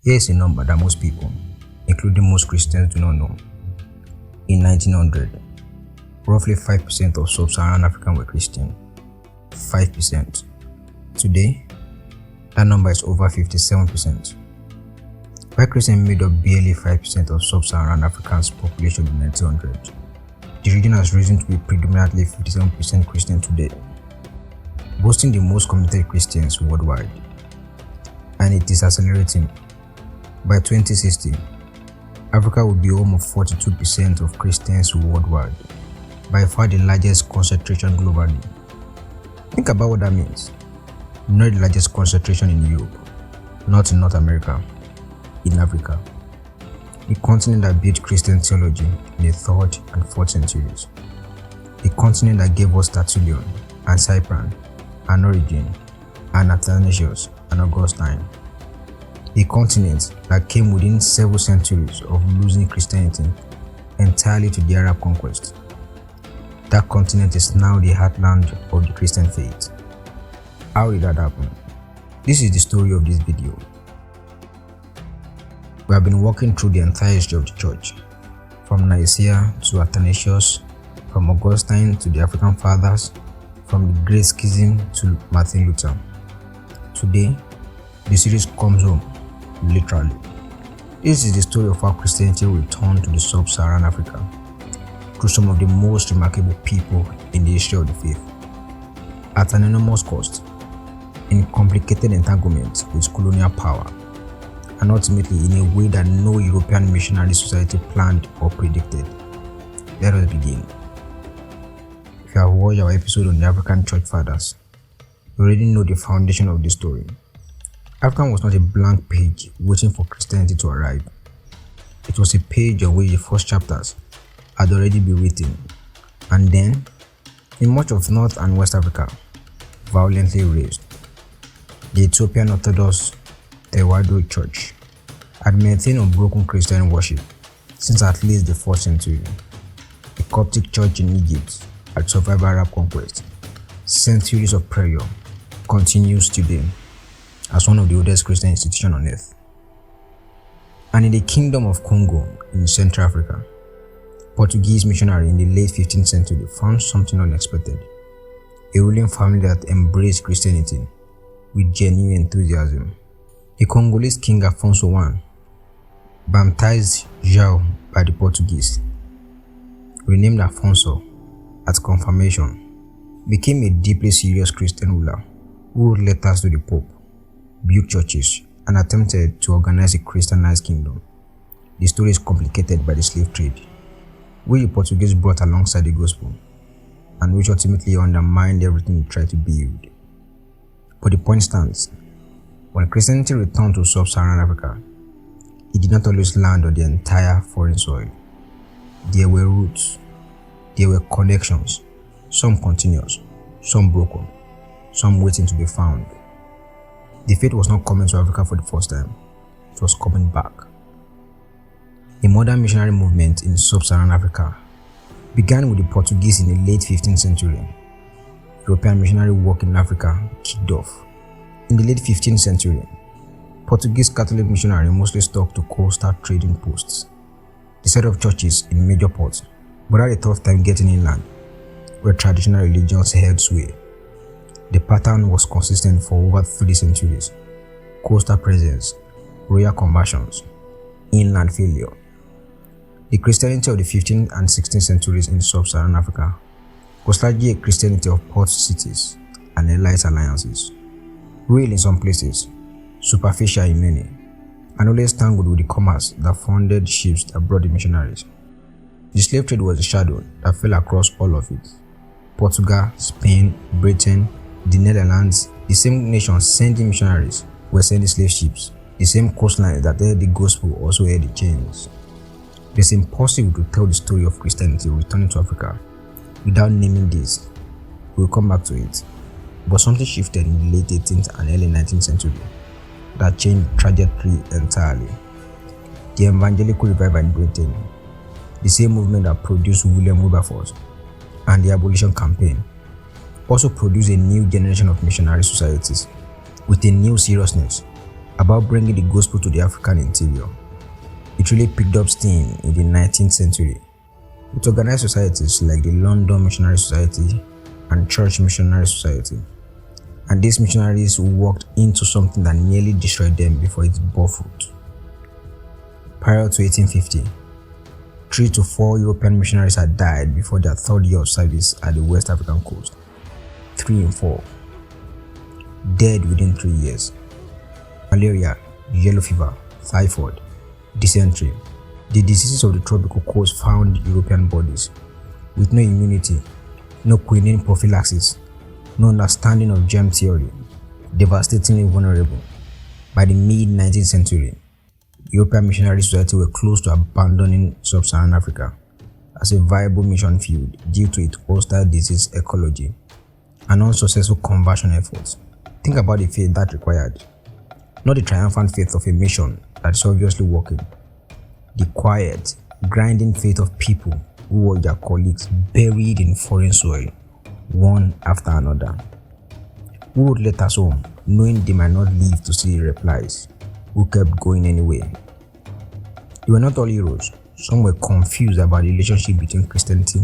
Here is a number that most people, including most Christians, do not know. In 1900, roughly 5% of sub-Saharan Africans were Christian. 5%. Today, that number is over 57%. While Christians made up barely 5% of sub-Saharan Africa's population in 1900, the region has risen to be predominantly 57% Christian today, boasting the most committed Christians worldwide. And it is accelerating. By 2060, Africa will be home of 42% of Christians worldwide, by far the largest concentration globally. Think about what that means. Not the largest concentration in Europe, not in North America, in Africa, the continent that built Christian theology in the 3rd and 4th centuries, the continent that gave us Tertullian and Cyprian and Origen and Athanasius and Augustine, the continent that came within several centuries of losing Christianity entirely to the Arab conquest. That continent is now the heartland of the Christian faith. How did that happen? This is the story of this video. We have been walking through the entire history of the church, from Nicaea to Athanasius, from Augustine to the African Fathers, from the Great Schism to Martin Luther. Today, the series comes home, literally. This is the story of how Christianity returned to the sub-Saharan Africa through some of the most remarkable people in the history of the faith, at an enormous cost, in complicated entanglement with colonial power, and ultimately in a way that no European missionary society planned or predicted. Let us begin. If you have watched our episode on the African Church Fathers, you already know the foundation of the story. Africa was not a blank page waiting for Christianity to arrive. It was a page on which the first chapters had already been written, and then, in much of North and West Africa, violently erased. The Ethiopian Orthodox Tewahedo Church had maintained unbroken Christian worship since at least the 4th century. The Coptic Church in Egypt had survived Arab conquest. Centuries of prayer continues today as one of the oldest Christian institutions on earth. And in the Kingdom of Congo in Central Africa, Portuguese missionary in the late 15th century found something unexpected. A ruling family that embraced Christianity with genuine enthusiasm. The Congolese King Afonso I, baptized João by the Portuguese, renamed Afonso at confirmation, became a deeply serious Christian ruler who wrote letters to the Pope, built churches, and attempted to organize a Christianized kingdom. The story is complicated by the slave trade, which the Portuguese brought alongside the gospel, and which ultimately undermined everything they tried to build. But the point stands. When Christianity returned to sub-Saharan Africa, it did not always land on the entire foreign soil. There were roots, there were connections, some continuous, some broken, some waiting to be found. The faith was not coming to Africa for the first time, it was coming back. The modern missionary movement in sub-Saharan Africa began with the Portuguese in the late 15th century. European missionary work in Africa kicked off. In the late 15th century, Portuguese Catholic missionaries mostly stuck to coastal trading posts. They set up churches in major ports, but had a tough time getting inland, where traditional religions held sway. The pattern was consistent for over 3 centuries: coastal presence, royal conversions, inland failure. The Christianity of the 15th and 16th centuries in sub-Saharan Africa was largely a Christianity of port cities and elite alliances, real in some places, superficial in many, and always tangled with the commerce that funded ships that brought the missionaries. The slave trade was a shadow that fell across all of it. Portugal, Spain, Britain, the Netherlands, the same nations sending missionaries were sending slave ships. The same coastline that held the gospel also held the chains. It is impossible to tell the story of Christianity returning to Africa without naming this. We'll come back to it. But something shifted in the late 18th and early 19th century that changed the trajectory entirely. The evangelical revival in Britain, the same movement that produced William Wilberforce, and the abolition campaign, also produced a new generation of missionary societies with a new seriousness about bringing the gospel to the African interior. It really picked up steam in the 19th century with organized societies like the London Missionary Society and Church Missionary Society. And these missionaries walked into something that nearly destroyed them before it bore fruit. Prior to 1850, 3 to 4 European missionaries had died before their third year of service at the West African coast. 3 in 4 dead within 3 years. Malaria, yellow fever, typhoid, dysentery, the diseases of the tropical coast found European bodies with no immunity, no quinine prophylaxis, no understanding of germ theory, devastatingly vulnerable. By the mid-19th century, European Missionary Society were close to abandoning sub-Saharan Africa as a viable mission field due to its hostile disease ecology and unsuccessful conversion efforts. Think about the faith that required. Not the triumphant faith of a mission that is obviously working. The quiet, grinding faith of people who were their colleagues buried in foreign soil, one after another. Who wrote letters home, knowing they might not live to see the replies, who kept going anyway. They were not all heroes. Some were confused about the relationship between Christianity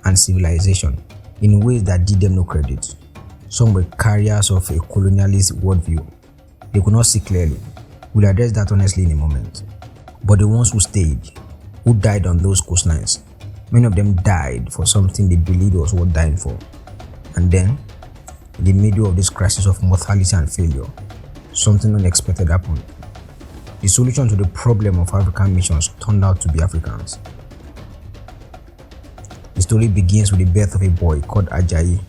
and civilization in ways that did them no credit. Some were carriers of a colonialist worldview. They could not see clearly. We'll address that honestly in a moment. But the ones who stayed, who died on those coastlines, many of them died for something they believed was worth dying for. And then, in the middle of this crisis of mortality and failure, something unexpected happened. The solution to the problem of African missions turned out to be Africans. The story begins with the birth of a boy called Ajayi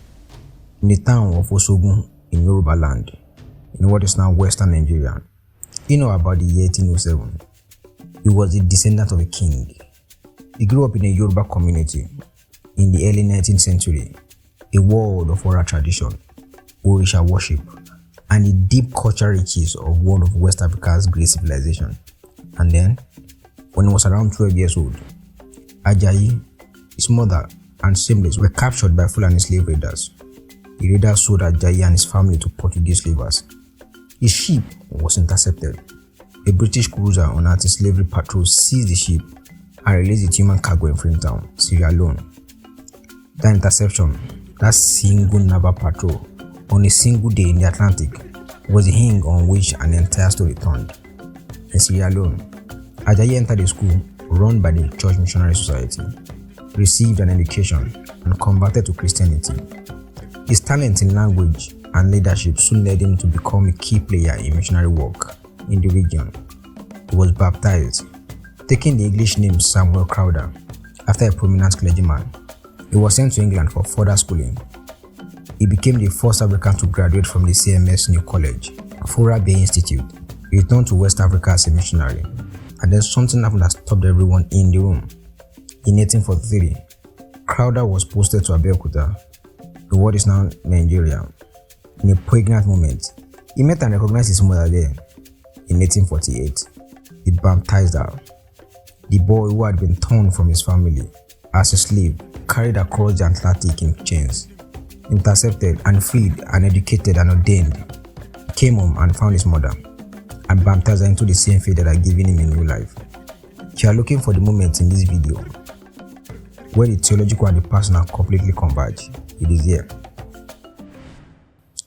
in the town of Osogun in Yoruba land, in what is now Western Nigeria. You know about the year 1807. He was the descendant of a king. He grew up in a Yoruba community in the early 19th century, a world of oral tradition, Orisha worship, and the deep cultural riches of one of West Africa's great civilization. And then, when he was around 12 years old, Ajayi, his mother, and siblings were captured by Fulani slave raiders. The raiders sold Ajayi and his family to Portuguese slavers. His ship was intercepted. A British cruiser on anti-slavery patrol seized the ship and released its human cargo in Freetown, Sierra Leone. That interception, that single naval patrol, on a single day in the Atlantic, was the hinge on which an entire story turned. In Sierra Leone, Ajayi entered a school run by the Church Missionary Society, received an education, and converted to Christianity. His talent in language and leadership soon led him to become a key player in missionary work in the region. He was baptized, taking the English name Samuel Crowther after a prominent clergyman. He was sent to England for further schooling. He became the first African to graduate from the CMS New College, Fora Bay Institute. He returned to West Africa as a missionary, and then something happened that stopped everyone in the room. In 1843, Crowther was posted to Abeokuta, the what is now Nigeria. In a poignant moment, he met and recognized his mother there. In 1848, he baptized her. The boy who had been torn from his family as a slave, carried across the Atlantic in chains, intercepted and freed and educated and ordained, came home and found his mother and baptized her into the same faith that had given him a new life. If you are looking for the moment in this video where the theological and the personal completely converge, it is here.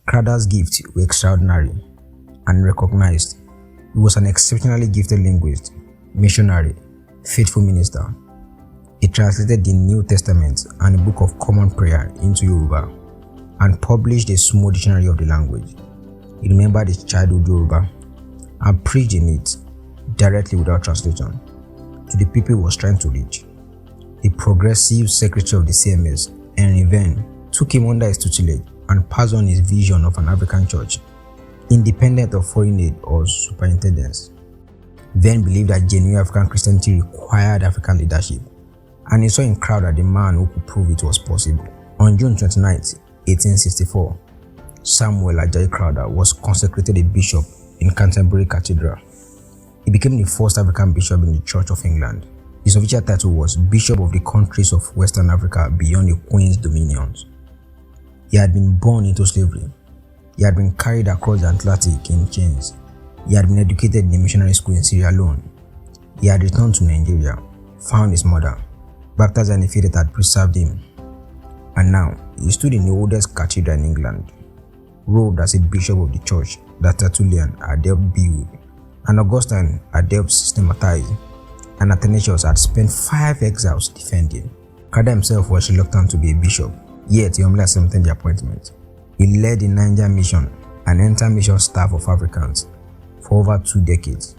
Crowther's gifts were extraordinary and recognized. He was an exceptionally gifted linguist, missionary, faithful minister. He translated the New Testament and the Book of Common Prayer into Yoruba and published a small dictionary of the language. He remembered his childhood Yoruba and preached in it directly without translation to the people he was trying to reach. The progressive secretary of the CMS, Henry Venn, took him under his tutelage and passed on his vision of an African church, independent of foreign aid or superintendence. Venn believed that genuine African Christianity required African leadership, and he saw in Crowther the man who could prove it was possible. On June 29, 1864, Samuel Ajayi Crowther was consecrated a bishop in Canterbury Cathedral. He became the first African bishop in the Church of England. His official title was Bishop of the Countries of Western Africa Beyond the Queen's Dominions. He had been born into slavery. He had been carried across the Atlantic in chains. He had been educated in a missionary school in Sierra Leone. He had returned to Nigeria, found his mother, baptized and the faith that had preserved him. And now, he stood in the oldest cathedral in England, robed as a bishop of the church that Tertullian had helped build, and Augustine had helped systematize, and Athanasius had spent 5 exiles defending. Crowther himself was reluctant to be a bishop, yet he humbly accepted the appointment. He led the Niger mission and entered mission staff of Africans for over 2 decades.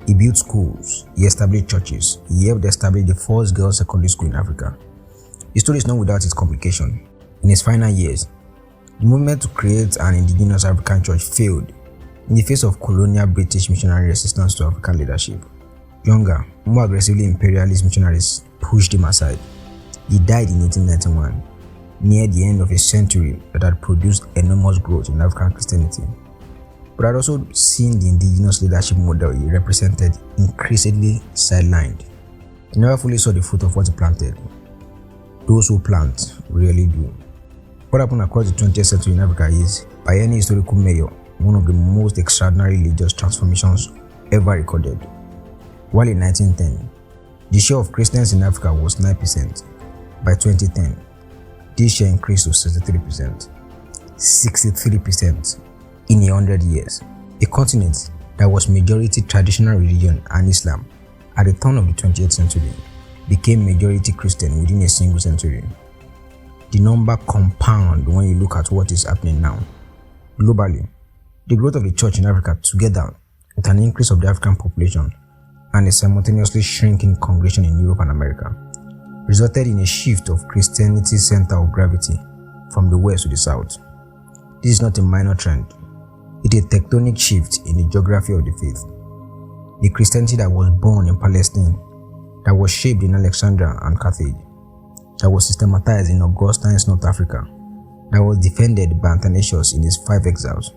He built schools, he established churches, he helped establish the first girls' secondary school in Africa. His story is not without its complication. In his final years, the movement to create an indigenous African church failed in the face of colonial British missionary resistance to African leadership. Younger, more aggressively imperialist missionaries pushed him aside. He died in 1891, near the end of a century that had produced enormous growth in African Christianity, but had also seen the indigenous leadership model he represented increasingly sidelined. He never fully saw the fruit of what he planted. Those who plant really do. What happened across the 20th century in Africa is, by any historical measure, one of the most extraordinary religious transformations ever recorded. While in 1910, the share of Christians in Africa was 9%, by 2010, this share increased to 63%. 63% in 100 years. A continent that was majority traditional religion and Islam at the turn of the 20th century became majority Christian within a single century. The number compound when you look at what is happening now. Globally, the growth of the church in Africa, together with an increase of the African population and a simultaneously shrinking congregation in Europe and America, resulted in a shift of Christianity's center of gravity from the west to the south. This is not a minor trend. It is a tectonic shift in the geography of the faith. The Christianity that was born in Palestine, that was shaped in Alexandria and Carthage, that was systematized in Augustine's North Africa, that was defended by Athanasius in his 5 exiles,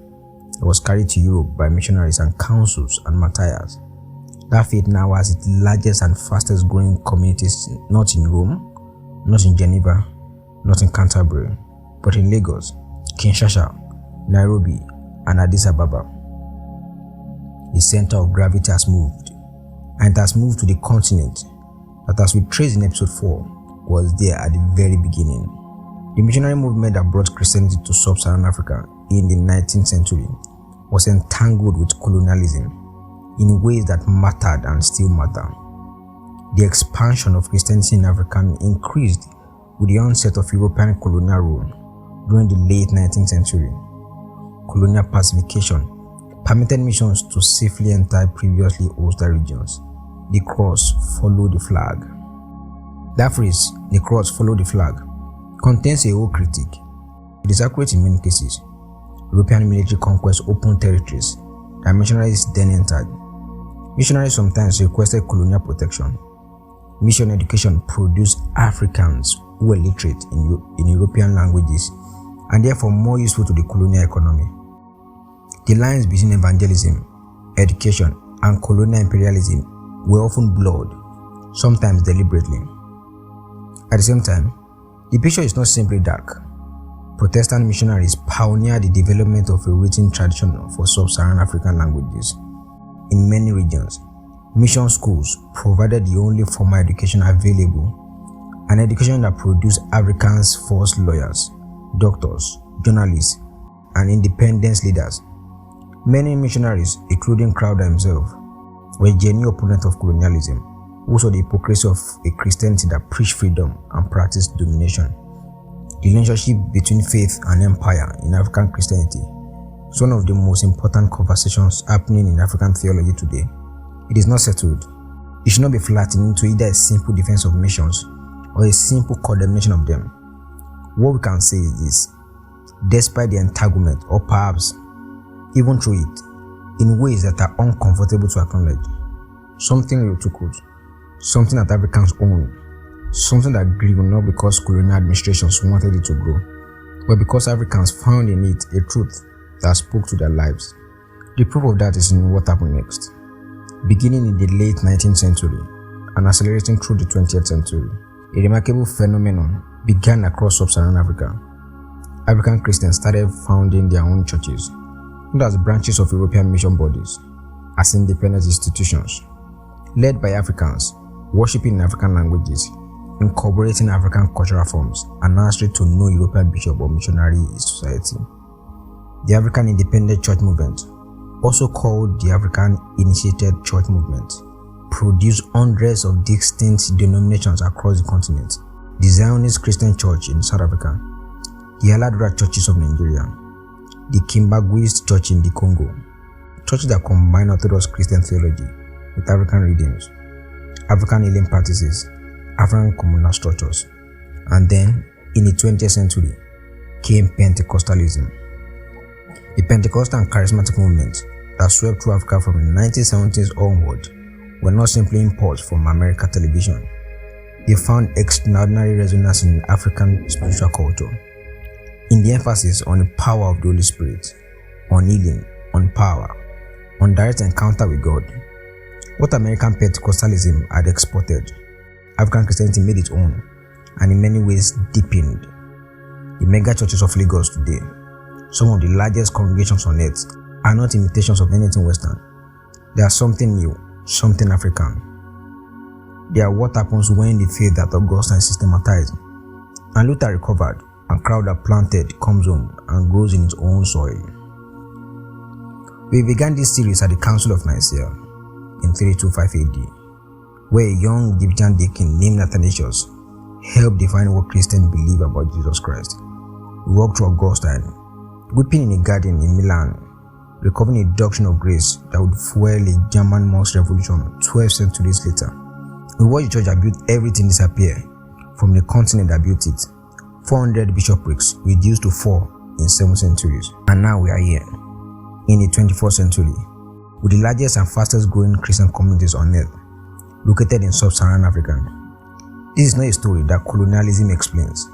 that was carried to Europe by missionaries and councils and martyrs. That faith now has its largest and fastest growing communities not in Rome, not in Geneva, not in Canterbury, but in Lagos, Kinshasa, Nairobi, and Addis Ababa. The center of gravity has moved, and it has moved to the continent that, as we traced in episode 4, was there at the very beginning. The missionary movement that brought Christianity to sub-Saharan Africa in the 19th century was entangled with colonialism in ways that mattered and still matter. The expansion of Christianity in Africa increased with the onset of European colonial rule during the late 19th century. Colonial pacification permitted missions to safely enter previously hostile regions. The cross followed the flag. That phrase, the cross followed the flag, contains a whole critique. It is accurate in many cases. European military conquest opened territories that missionaries then entered. Missionaries sometimes requested colonial protection. Mission education produced Africans who were literate in European languages and therefore more useful to the colonial economy. The lines between evangelism, education, and colonial imperialism were often blurred, sometimes deliberately. At the same time, the picture is not simply dark. Protestant missionaries pioneered the development of a written tradition for sub-Saharan African languages. In many regions, mission schools provided the only formal education available, an education that produced Africans' first lawyers, doctors, journalists, and independence leaders. Many missionaries, including Crowther himself, were genuine opponents of colonialism, who saw the hypocrisy of a Christianity that preached freedom and practiced domination. The relationship between faith and empire in African Christianity is one of the most important conversations happening in African theology today. It is not settled. It should not be flattened into either a simple defense of missions or a simple condemnation of them. What we can say is this: despite the entanglement, or perhaps even through it, in ways that are uncomfortable to acknowledge, something real took root, something that Africans owned, something that grew not because colonial administrations wanted it to grow, but because Africans found in it a truth that spoke to their lives. The proof of that is in what happened next. Beginning in the late 19th century and accelerating through the 20th century, a remarkable phenomenon began across sub-Saharan Africa. African Christians started founding their own churches, not as branches of European mission bodies, as independent institutions, led by Africans, worshipping in African languages, incorporating African cultural forms, and answering to no European bishop or missionary society. The African Independent Church Movement, also called the African Initiated Church Movement, produced hundreds of distinct denominations across the continent. The Zionist Christian Church in South Africa, the Aladura Churches of Nigeria, the Kimbaguist Church in the Congo, churches that combine Orthodox Christian theology with African readings, African healing practices, African communal structures. And then, in the 20th century, came Pentecostalism. The Pentecostal and charismatic movement that swept through Africa from the 1970s onward were not simply imports from American television. They found extraordinary resonance in African spiritual culture, in the emphasis on the power of the Holy Spirit, on healing, on power, on direct encounter with God. What American Pentecostalism had exported, African Christianity made its own, and in many ways deepened. The mega churches of Lagos today, some of the largest congregations on earth, are not imitations of anything Western. They are something new, something African. They are what happens when the faith that Augustine systematized and Luther recovered and Crowther planted comes home and grows in its own soil. We began this series at the Council of Nicaea in 325 AD, where a young Egyptian deacon named Athanasius helped define what Christians believe about Jesus Christ. We walked through Augustine, weeping in a garden in Milan, recovering a doctrine of grace that would fuel a German monk's revolution 12 centuries later. We watched the church that built everything disappear from the continent that built it. 400 bishoprics reduced to 4 in 7 centuries. And now we are here, in the 21st century, with the largest and fastest growing Christian communities on earth, located in sub-Saharan Africa. This is not a story that colonialism explains.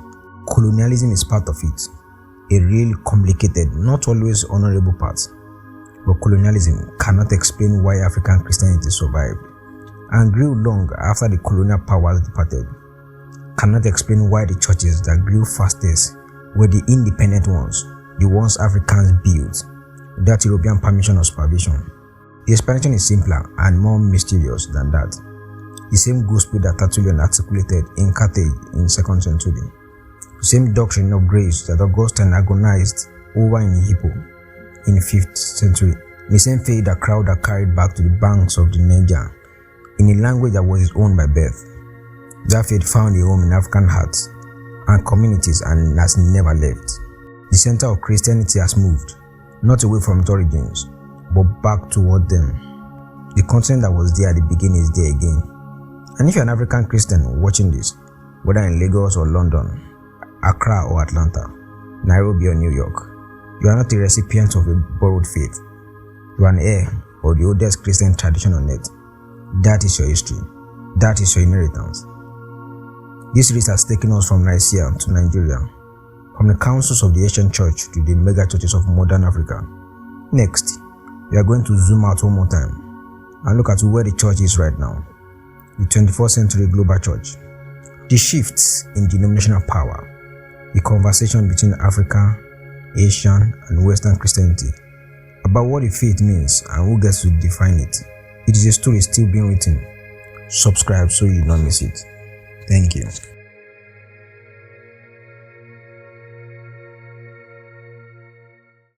Colonialism is part of it, a real complicated, not always honorable part. But colonialism cannot explain why African Christianity survived and grew long after the colonial powers departed. Cannot explain why the churches that grew fastest were the independent ones, the ones Africans built, without European permission or supervision. The explanation is simpler and more mysterious than that. The same gospel that Tertullian articulated in Carthage in 2nd century. The same doctrine of grace that Augustine agonized over in Hippo in the 5th century. The same faith that Crowther carried back to the banks of the Niger in a language that was his own by birth. That faith found a home in African hearts and communities and has never left. The center of Christianity has moved, not away from its origins, but back toward them. The continent that was there at the beginning is there again. And if you're an African Christian watching this, whether in Lagos or London, Accra or Atlanta, Nairobi or New York, you are not a recipient of a borrowed faith. You are an heir of the oldest Christian tradition on earth. That is your history. That is your inheritance. This series has taken us from Nicaea to Nigeria, from the councils of the ancient church to the mega churches of modern Africa. Next, we are going to zoom out one more time and look at where the church is right now, the 21st century global church, the shifts in denominational power, the conversation between Africa, Asian, and Western Christianity, about what the faith means and who gets to define it. It is a story still being written. Subscribe so you do not miss it. Thank you.